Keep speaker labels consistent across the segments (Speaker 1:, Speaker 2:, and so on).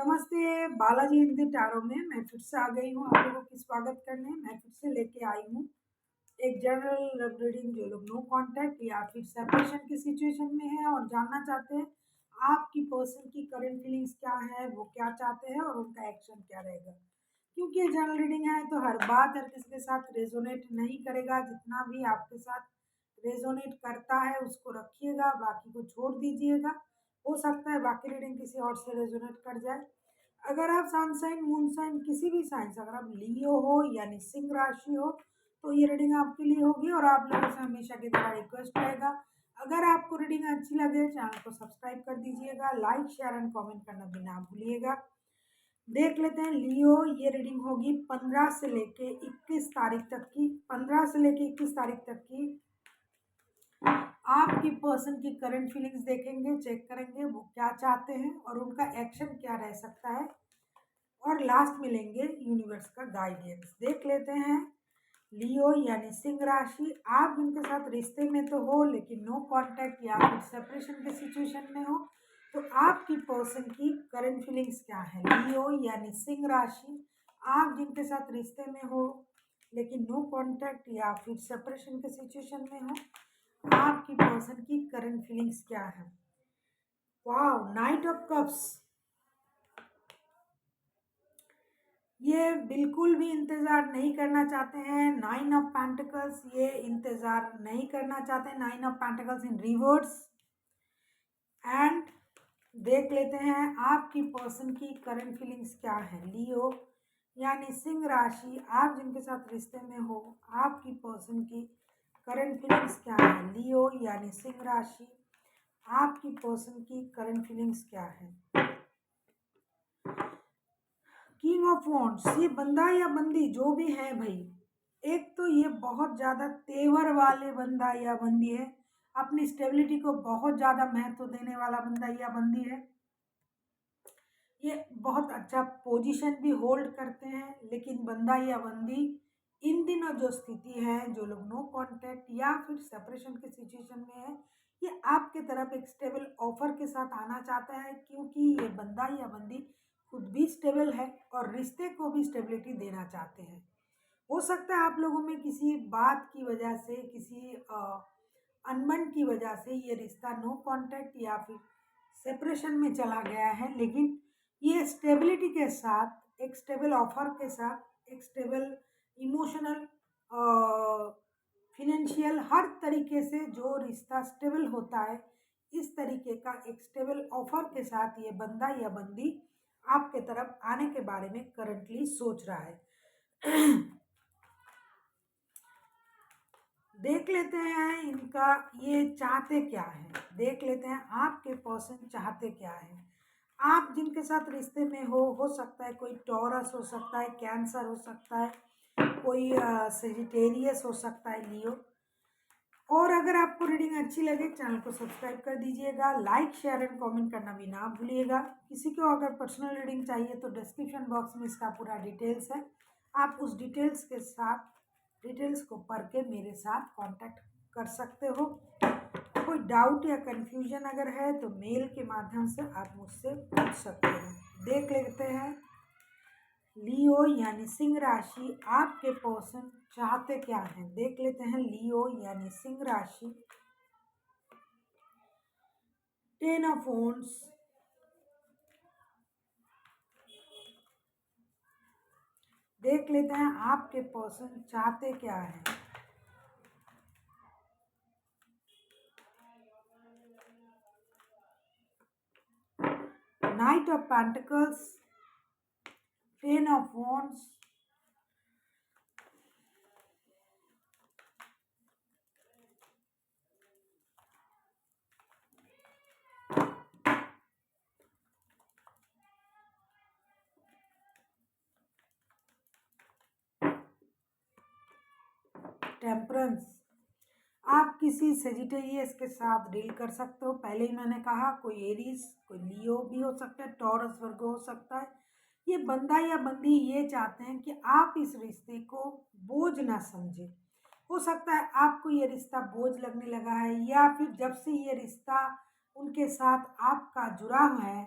Speaker 1: नमस्ते, बालाजी हिंदी टैरो में मैं फिर से आ गई हूँ आप लोगों की स्वागत करने। मैं फिर से लेके आई हूँ एक जनरल रीडिंग। जो लोग नो कांटेक्ट या फिर सेपरेशन की सिचुएशन में है और जानना चाहते हैं आपकी पर्सन की करंट फीलिंग्स क्या है, वो क्या चाहते हैं और उनका एक्शन क्या रहेगा। क्योंकि ये जनरल रीडिंग है तो हर बात हर किसी के साथ रेजोनेट नहीं करेगा। जितना भी आपके साथ रेजोनेट करता है उसको रखिएगा, बाकी को छोड़ दीजिएगा। हो सकता है बाकी रीडिंग किसी और से रेजोनेट कर जाए। अगर आप सन साइन मून साइन किसी भी साइन से, अगर आप लियो हो यानी सिंह राशि हो, तो ये रीडिंग आपके लिए होगी। और आप लोगों से हमेशा की तरह रिक्वेस्ट रहेगा, अगर आपको रीडिंग अच्छी लगे चैनल को सब्सक्राइब कर दीजिएगा, लाइक शेयर एंड कमेंट करना भी ना भूलिएगा। देख लेते हैं लियो, ये रीडिंग होगी 15 से लेके 21 तारीख तक की। 15 से लेके 21 तारीख तक की आपकी पर्सन की करंट फीलिंग्स देखेंगे, चेक करेंगे वो क्या चाहते हैं और उनका एक्शन क्या रह सकता है। और लास्ट में लेंगे यूनिवर्स का गाइडेंस। देख लेते हैं लियो यानी सिंह राशि, आप जिनके साथ रिश्ते में तो हो लेकिन नो कांटेक्ट या फिर सेपरेशन के सिचुएशन में हो, तो आपकी पर्सन की करंट फीलिंग्स क्या है। लियो यानी सिंह राशि, आप जिनके साथ रिश्ते में हो लेकिन नो कांटेक्ट या फिर सेपरेशन के सिचुएशन में हो, आपकी पर्सन की करंट फीलिंग्स क्या है। वाह, नाइट ऑफ कप्स, ये बिल्कुल भी इंतज़ार नहीं करना चाहते हैं। नाइन ऑफ पेंटिकल्स, ये इंतज़ार नहीं करना चाहते। Nine of pentacles in reverse. And देख लेते हैं आपकी पर्सन की करंट फीलिंग्स क्या है। लियो यानी सिंह राशि, आप जिनके साथ रिश्ते में हो, आपकी पर्सन की करंट फीलिंग्स क्या है। लियो यानी सिंह राशि, आपकी पर्सन की करंट फीलिंग्स क्या है। किंग ऑफ वॉन्ड्स, ये बंदा या बंदी जो भी है भाई, एक तो ये बहुत ज़्यादा तेवर वाले बंदा या बंदी है, अपनी स्टेबिलिटी को बहुत ज़्यादा महत्व देने वाला बंदा या बंदी है। ये बहुत अच्छा पोजीशन भी होल्ड करते हैं। लेकिन बंदा या बंदी इन दिनों जो स्थिति है, जो लोग नो कांटेक्ट या फिर सेपरेशन के सिचुएशन में है, ये आपके तरफ एक स्टेबल ऑफर के साथ आना चाहता है। क्योंकि ये बंदा या बंदी खुद भी स्टेबल है और रिश्ते को भी स्टेबिलिटी देना चाहते हैं। हो सकता है आप लोगों में किसी बात की वजह से, किसी अनबन की वजह से ये रिश्ता नो कांटेक्ट या फिर सेपरेशन में चला गया है। लेकिन ये स्टेबिलिटी के साथ, एक स्टेबल ऑफर के साथ, एक स्टेबल इमोशनल, फिनेंशियल, हर तरीके से जो रिश्ता स्टेबल होता है, इस तरीके का एक स्टेबल ऑफर के साथ ये बंदा या बंदी आपके तरफ आने के बारे में करंटली सोच रहा है। देख लेते हैं इनका ये चाहते क्या है। देख लेते हैं आपके पर्सन चाहते क्या है। आप जिनके साथ रिश्ते में हो सकता है कोई टॉरस हो सकता है, कैंसर हो सकता है, कोई सेजिटेरियस हो सकता है, लियो। और अगर आपको रीडिंग अच्छी लगे चैनल को सब्सक्राइब कर दीजिएगा, लाइक शेयर एंड कमेंट करना भी ना भूलिएगा। किसी को अगर पर्सनल रीडिंग चाहिए तो डिस्क्रिप्शन बॉक्स में इसका पूरा डिटेल्स है, आप उस डिटेल्स के साथ, डिटेल्स को पढ़ के मेरे साथ कांटेक्ट कर सकते हो। कोई डाउट या कंफ्यूजन अगर है तो मेल के माध्यम से आप मुझसे पूछ सकते हो। देख लेते हैं लियो यानी सिंह राशि, आपके पर्सन चाहते क्या हैं। देख लेते हैं लियो यानी सिंह राशि, टेन ऑफ वॉन्ड्स, देख लेते हैं आपके पर्सन चाहते क्या हैं। Night of pentacles, ten of wands, temperance, आप किसी सेजिटेरियस के साथ डील कर सकते हो। पहले ही मैंने कहा कोई एरीज, कोई लियो भी हो सकता है, टॉरस वर्गो हो सकता है। ये बंदा या बंदी ये चाहते हैं कि आप इस रिश्ते को बोझ ना समझें। हो सकता है आपको ये रिश्ता बोझ लगने लगा है, या फिर जब से ये रिश्ता उनके साथ आपका जुड़ा हुआ है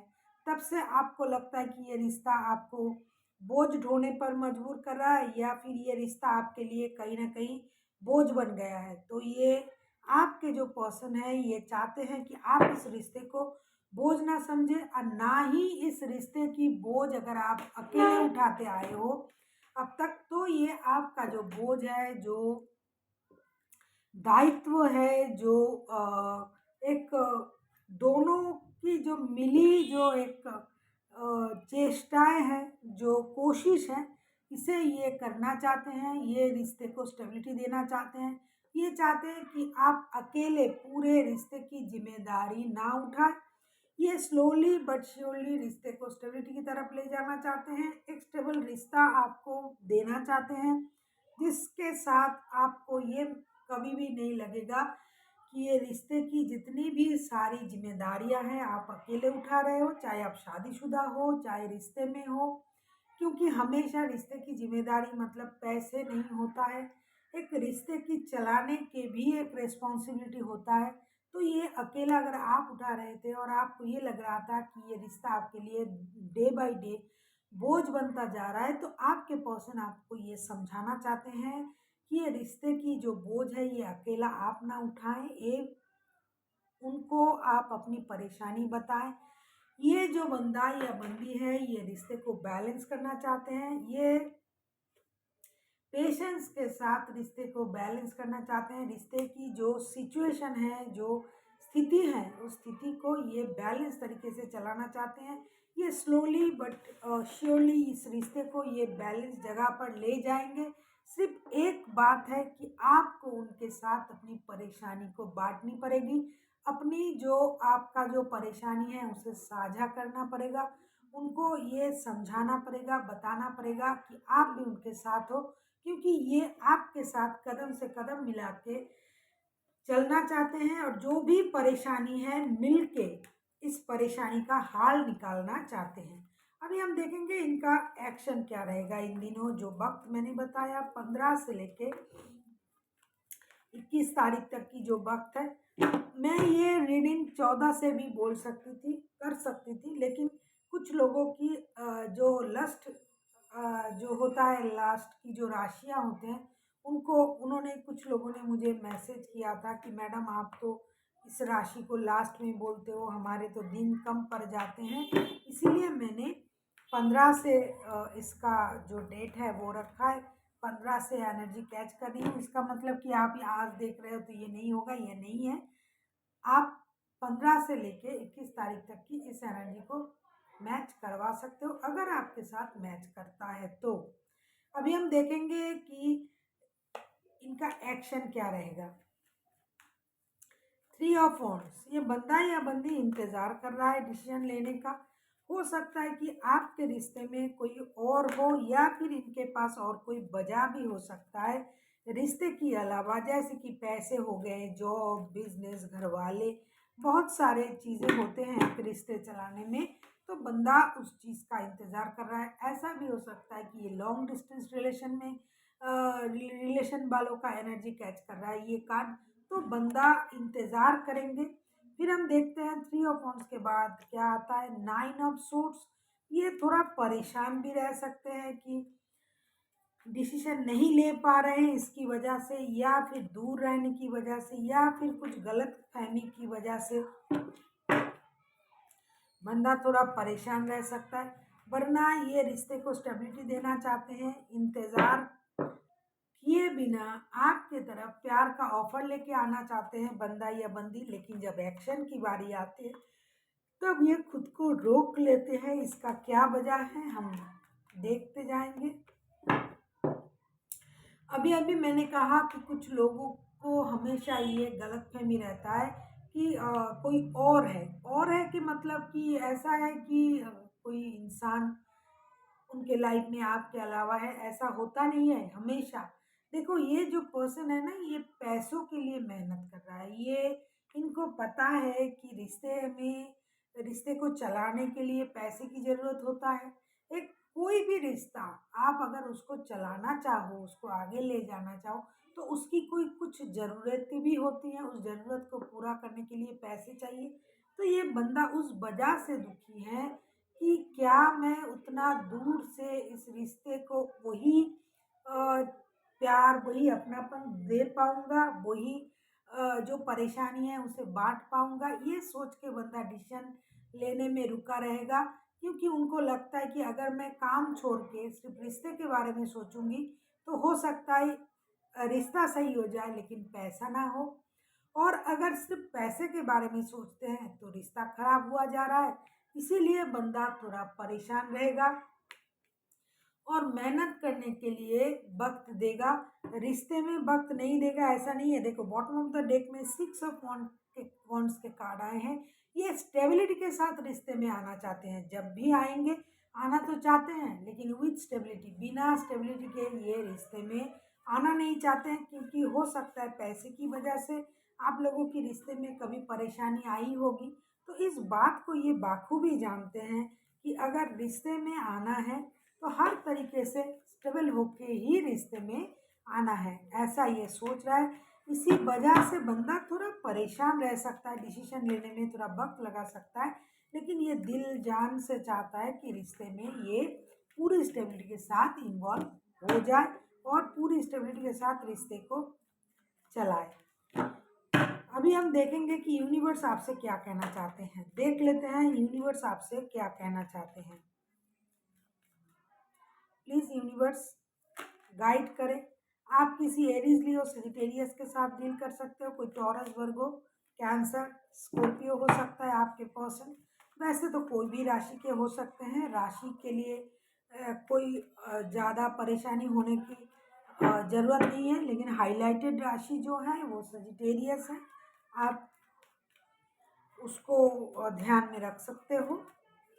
Speaker 1: तब से आपको लगता है कि ये रिश्ता आपको बोझ ढोने पर मजबूर कर रहा है, या फिर ये रिश्ता आपके लिए कहीं न कहीं बोझ बन गया है। तो ये आपके जो पर्सन है ये चाहते हैं कि आप इस रिश्ते को बोझ ना समझें, और ना ही इस रिश्ते की बोझ अगर आप अकेले उठाते आए हो अब तक, तो ये आपका जो बोझ है, जो दायित्व है, जो एक दोनों की जो मिली जो एक चेष्टाएँ हैं, जो कोशिश है, इसे ये करना चाहते हैं, ये रिश्ते को स्टेबिलिटी देना चाहते हैं। ये चाहते हैं कि आप अकेले पूरे रिश्ते की ज़िम्मेदारी ना उठाएँ। ये स्लोली बट श्योरली रिश्ते को स्टेबिलिटी की तरफ ले जाना चाहते हैं, एक स्टेबल रिश्ता आपको देना चाहते हैं, जिसके साथ आपको ये कभी भी नहीं लगेगा कि ये रिश्ते की जितनी भी सारी ज़िम्मेदारियाँ हैं आप अकेले उठा रहे हो, चाहे आप शादीशुदा हो, चाहे रिश्ते में हो। क्योंकि हमेशा रिश्ते की ज़िम्मेदारी मतलब पैसे नहीं होता है, एक रिश्ते की चलाने के भी एक रिस्पॉन्सिबिलिटी होता है। तो ये अकेला अगर आप उठा रहे थे और आपको ये लग रहा था कि ये रिश्ता आपके लिए डे बाय डे बोझ बनता जा रहा है, तो आपके पर्सन आपको ये समझाना चाहते हैं कि ये रिश्ते की जो बोझ है ये अकेला आप ना उठाएं, ये उनको आप अपनी परेशानी बताएं। ये जो बंदा या बंदी है ये रिश्ते को बैलेंस करना चाहते हैं, ये पेशेंस के साथ रिश्ते को बैलेंस करना चाहते हैं। रिश्ते की जो सिचुएशन है, जो स्थिति है, उस स्थिति को ये बैलेंस तरीके से चलाना चाहते हैं। ये स्लोली बट श्योरली इस रिश्ते को ये बैलेंस जगह पर ले जाएंगे। सिर्फ एक बात है कि आपको उनके साथ अपनी परेशानी को बांटनी पड़ेगी, अपनी जो आपका जो परेशानी है उसे साझा करना पड़ेगा, उनको ये समझाना पड़ेगा, बताना पड़ेगा कि आप भी उनके साथ हो, क्योंकि ये आपके साथ कदम से कदम मिला के चलना चाहते हैं, और जो भी परेशानी है मिलके इस परेशानी का हाल निकालना चाहते हैं। अभी हम देखेंगे इनका एक्शन क्या रहेगा इन दिनों। जो वक्त मैंने बताया 15 से लेके 21 तारीख तक की जो वक्त है, मैं ये रीडिंग 14 से भी बोल सकती थी, कर सकती थी, लेकिन कुछ लोगों की जो लस्ट जो होता है, लास्ट की जो राशियाँ होते हैं, उनको उन्होंने कुछ लोगों ने मुझे मैसेज किया था कि मैडम आप तो इस राशि को लास्ट में बोलते हो, हमारे तो दिन कम पड़ जाते हैं, इसीलिए मैंने 15 से इसका जो डेट है वो रखा है। 15 से एनर्जी कैच कर रही हूँ, इसका मतलब कि आप ये आज देख रहे हो तो ये नहीं होगा, ये नहीं है। आप 15 से लेके 21 तारीख तक की इस एनर्जी को मैच करवा सकते हो, अगर आपके साथ मैच करता है तो। अभी हम देखेंगे कि इनका एक्शन क्या रहेगा। 3 ऑफ वॉन्ड्स, ये बंदा या बंदी इंतज़ार कर रहा है डिसीजन लेने का। हो सकता है कि आपके रिश्ते में कोई और हो, या फिर इनके पास और कोई वजह भी हो सकता है रिश्ते की अलावा, जैसे कि पैसे हो गए, जॉब, बिजनेस, घर वाले, बहुत सारे चीज़ें होते हैं एक रिश्ते चलाने में। तो बंदा उस चीज़ का इंतज़ार कर रहा है। ऐसा भी हो सकता है कि ये लॉन्ग डिस्टेंस रिलेशन में रिलेशन वालों का एनर्जी कैच कर रहा है ये कार्ड। तो बंदा इंतज़ार करेंगे। फिर हम देखते हैं 3 ऑफ वॉन्ड्स के बाद क्या आता है, 9 ऑफ सोर्ड्स। ये थोड़ा परेशान भी रह सकते हैं कि डिसीजन नहीं ले पा रहे हैं इसकी वजह से, या फिर दूर रहने की वजह से, या फिर कुछ गलत फहमी की वजह से बंदा थोड़ा परेशान रह सकता है। वरना ये रिश्ते को स्टेबिलिटी देना चाहते हैं, इंतज़ार किए बिना आपके तरफ प्यार का ऑफर लेके आना चाहते हैं बंदा या बंदी। लेकिन जब एक्शन की बारी आती है तब ये खुद को रोक लेते हैं। इसका क्या वजह है हम देखते जाएंगे। अभी अभी मैंने कहा कि कुछ लोगों को हमेशा ये गलतफहमी रहता है कि कोई और है कि मतलब कि ऐसा है कि कोई इंसान उनके लाइफ में आपके अलावा है, ऐसा होता नहीं है हमेशा। देखो ये जो पर्सन है ना, ये पैसों के लिए मेहनत कर रहा है। ये इनको पता है कि रिश्ते को चलाने के लिए पैसे की ज़रूरत होता है। एक कोई भी रिश्ता आप अगर उसको चलाना चाहो, उसको आगे ले जाना चाहो, तो उसकी कोई कुछ ज़रूरतें भी होती हैं, उस ज़रूरत को पूरा करने के लिए पैसे चाहिए। तो ये बंदा उस वजह से दुखी है कि क्या मैं उतना दूर से इस रिश्ते को वही प्यार, वही अपनापन दे पाऊँगा, वही जो परेशानी है उसे बाँट पाऊँगा, ये सोच के बंदा डिसीज़न लेने में रुका रहेगा। क्योंकि उनको लगता है कि अगर मैं काम छोड़ के सिर्फ़ रिश्ते के बारे में सोचूँगी, तो हो सकता है रिश्ता सही हो जाए लेकिन पैसा ना हो। और अगर सिर्फ़ पैसे के बारे में सोचते हैं, तो रिश्ता खराब हुआ जा रहा है। इसीलिए बंदा थोड़ा परेशान रहेगा और मेहनत करने के लिए वक़्त देगा। रिश्ते में वक़्त नहीं देगा ऐसा नहीं है। देखो बॉटम ऑफ द डेक में 6 ऑफ वॉन्ड्स के कार्ड आए हैं। ये स्टेबिलिटी के साथ रिश्ते में आना चाहते हैं। जब भी आएँगे, आना तो चाहते हैं लेकिन विथ स्टेबिलिटी, बिना स्टेबिलिटी के ये रिश्ते में आना नहीं चाहते हैं, क्योंकि हो सकता है पैसे की वजह से आप लोगों की रिश्ते में कभी परेशानी आई होगी। तो इस बात को ये बाखूबी जानते हैं कि अगर रिश्ते में आना है तो हर तरीके से स्टेबल होके ही रिश्ते में आना है, ऐसा ये सोच रहा है। इसी वजह से बंदा थोड़ा परेशान रह सकता है, डिसीजन लेने में थोड़ा वक्त लगा सकता है, लेकिन ये दिल जान से चाहता है कि रिश्ते में ये पूरी स्टेबिलिटी के साथ इन्वॉल्व हो जाए और पूरी स्टेबिलिटी के साथ रिश्ते को चलाए। अभी हम देखेंगे कि यूनिवर्स आपसे क्या कहना चाहते हैं। देख लेते हैं यूनिवर्स आपसे क्या कहना चाहते हैं। प्लीज़ यूनिवर्स गाइड करें। आप किसी एरीज लियो सेजिटेरियस के साथ डील कर सकते हो। कोई टॉरस, वर्गो, कैंसर, स्कॉर्पियो हो सकता है आपके पर्सन। वैसे तो कोई भी राशि के हो सकते हैं। राशि के लिए कोई ज़्यादा परेशानी होने की ज़रूरत नहीं है, लेकिन हाईलाइटेड राशि जो है वो सेजिटेरियस है। आप उसको ध्यान में रख सकते हो,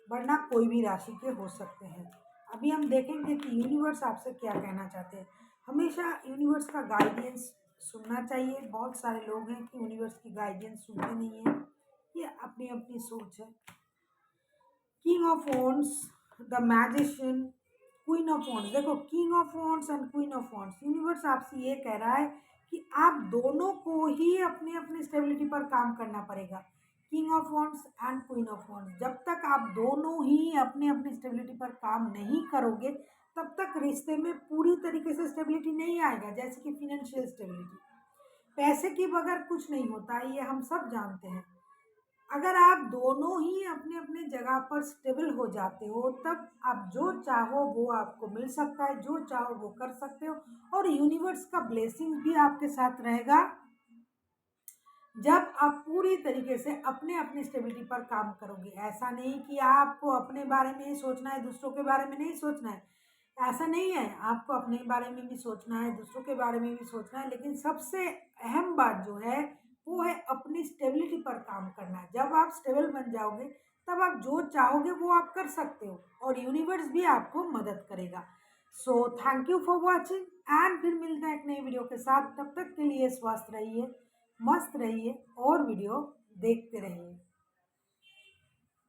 Speaker 1: वरना कोई भी राशि के हो सकते हैं। अभी हम देखेंगे कि यूनिवर्स आपसे क्या कहना चाहते हैं। हमेशा यूनिवर्स का गाइडेंस सुनना चाहिए। बहुत सारे लोग हैं कि यूनिवर्स की गाइडेंस सुनते नहीं हैं, ये अपनी अपनी सोच है। King of wands, the magician, queen of wands. देखो king of wands and queen of wands, universe आपसे ये कह रहा है कि आप दोनों को ही अपनी अपनी स्टेबिलिटी पर काम करना पड़ेगा। King of wands and queen of wands, जब तक आप दोनों ही अपने अपनी स्टेबिलिटी पर काम नहीं करोगे, तब तक रिश्ते में पूरी तरीके से स्टेबिलिटी नहीं आएगा। जैसे कि फिनेंशियल स्टेबिलिटी, पैसे के बगैर कुछ नहीं होता है, ये हम सब जानते हैं। अगर आप दोनों ही अपने अपने जगह पर स्टेबल हो जाते हो, तब आप जो चाहो वो आपको मिल सकता है, जो चाहो वो कर सकते हो। और यूनिवर्स का ब्लेसिंग भी आपके साथ रहेगा जब आप पूरी तरीके से अपने अपने स्टेबिलिटी पर काम करोगे। ऐसा नहीं कि आपको अपने बारे में ही सोचना है, दूसरों के बारे में नहीं सोचना है। ऐसा नहीं है, आपको अपने बारे में भी सोचना है, दूसरों के बारे में भी सोचना है, लेकिन सबसे अहम बात जो है वो है अपनी स्टेबिलिटी पर काम करना। जब आप स्टेबल बन जाओगे, तब आप जो चाहोगे वो आप कर सकते हो और यूनिवर्स भी आपको मदद करेगा। So thank you for watching and फिर मिलते हैं एक नई वीडियो के साथ। तब तक के लिए स्वस्थ रहिए, मस्त रहिए और वीडियो देखते रहिए।